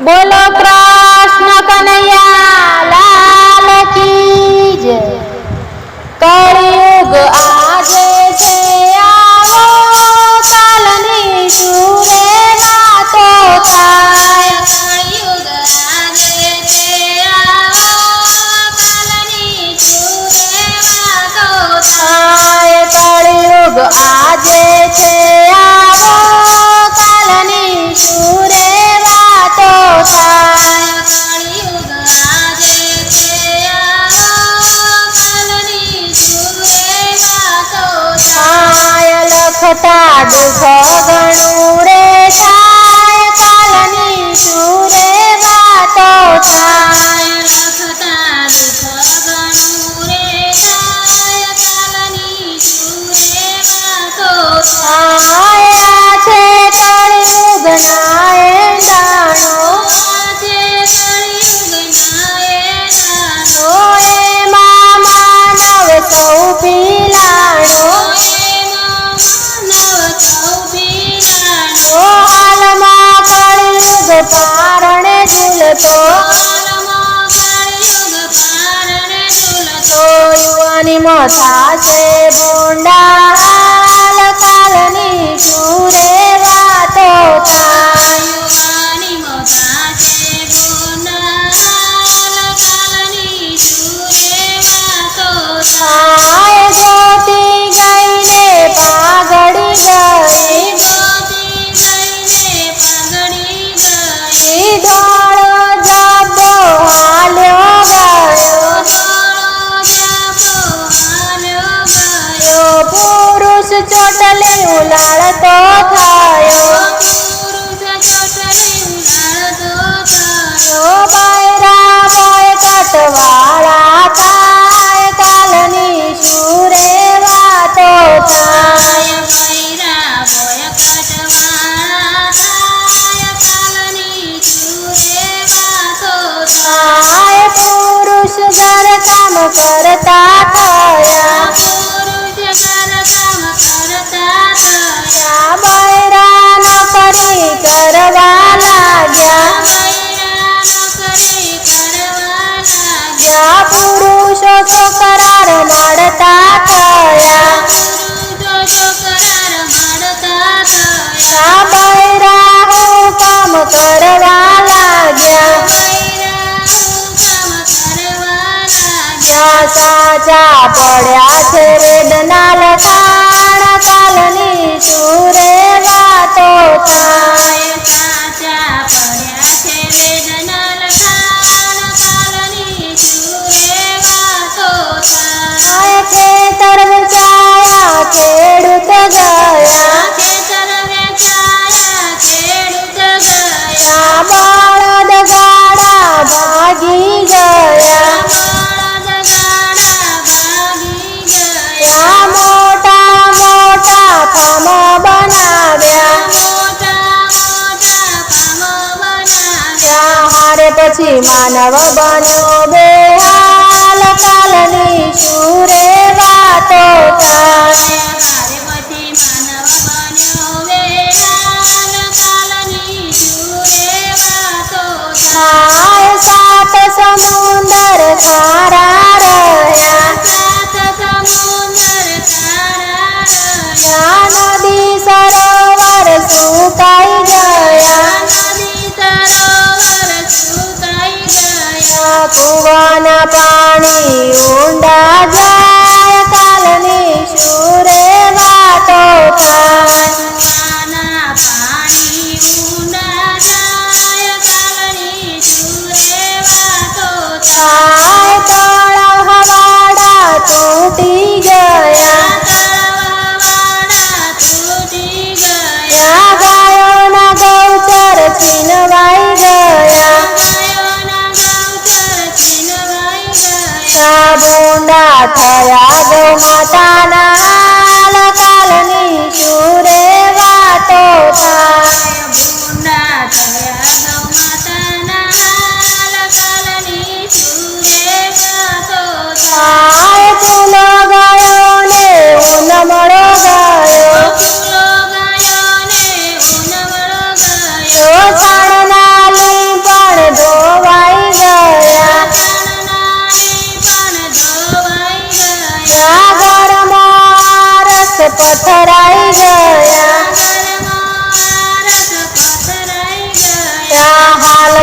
बोलो कृष्ण कन्हैया लाल की जय। कलयुग આજે છે આવો કાલની સુરે વાતો થાય। કળિયુગ આજે છે આવો કાલની સુરે વાતો થાય। કળિયુગ આજે છે આવો કાલની સુરે વાતો થાય। કળિયુગ આજે છે આવો કાલની સુરે વાતો થાય। લખતા દુઃખ ઘણું રે થાય કાલની સુરે વાતો થાય। લખતા દુઃખ ઘણું રે થાય કાલની સુરે વાતો થાય। આ છે કળિયુગ ના એંધાણો આજે કળિયુગ ના એંધાણો એમાં માનવ સૌ પીલાણો હાલમાં કળિયુગ પારણે ઝૂલતો યુવાનીમાં થાશે ભૂંડા હાલ કાલની સુરે વાતો થાય। ગોતી ગઈને પાઘડી ગઈ ધોળો જબ્બો હાલ્યો ગયો પુરુષ ચોટલે ઉલાળતો થયો બૈરા બોય કટવાળા થાય કાલની સુરે વાતો થાય। પુરુષ ઘર કામ કરતા થયા બૈરા નોકરી કરવા લાગ્યા પુરુષો છોકરા રમાડતા થયા બૈરા હું કામ કરવા લાગ્યા સાચા પડ્યા છે રેડના લખાણ કાલની સુરે વાતો થાય। ખેતર વેચાયા ખેડૂત ગયા બળદ ગાડા ભાગી ગયા મોટા મોટા ફાર્મ બનાવ્યા હારે પછી માનવ બન્યો બેહાલ કાલની સુરે વાતો થાય। સાત સમુંદર ખારા રહ્યા નદી સરોવર સુકાઈ ગયા કુવાના પાણી ઊંડા જાય કાલની સુરે વાતો થાય। તળાવ હવાડા તૂટી ગયા ગાયોના ગૌચર છીનવાઈ ગયા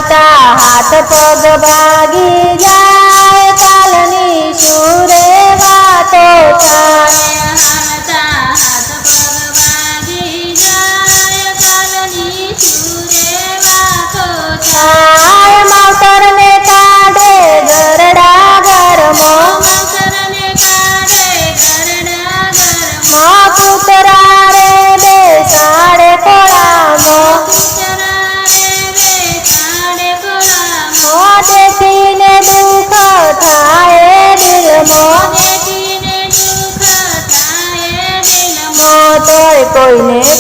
હાલતા હાથ પગ ભાગી જાય કાલની સુરે વાતો થાય હાલતા હાથ પગ ભાગી જાય કાલની સુરે વાતો થાય માવતરને કાઢે ગરડા ઘરમાં માવતરને કાઢે ઘરડા ઘરમાં કૂતરા રે બેસાડે કોળામાં કૂતરા રે બેસાડે ગોળામાં દેખીને દુઃખ થાય દિલમાં દેખીને દુઃખ થાય દિલમાં તોય કોઈને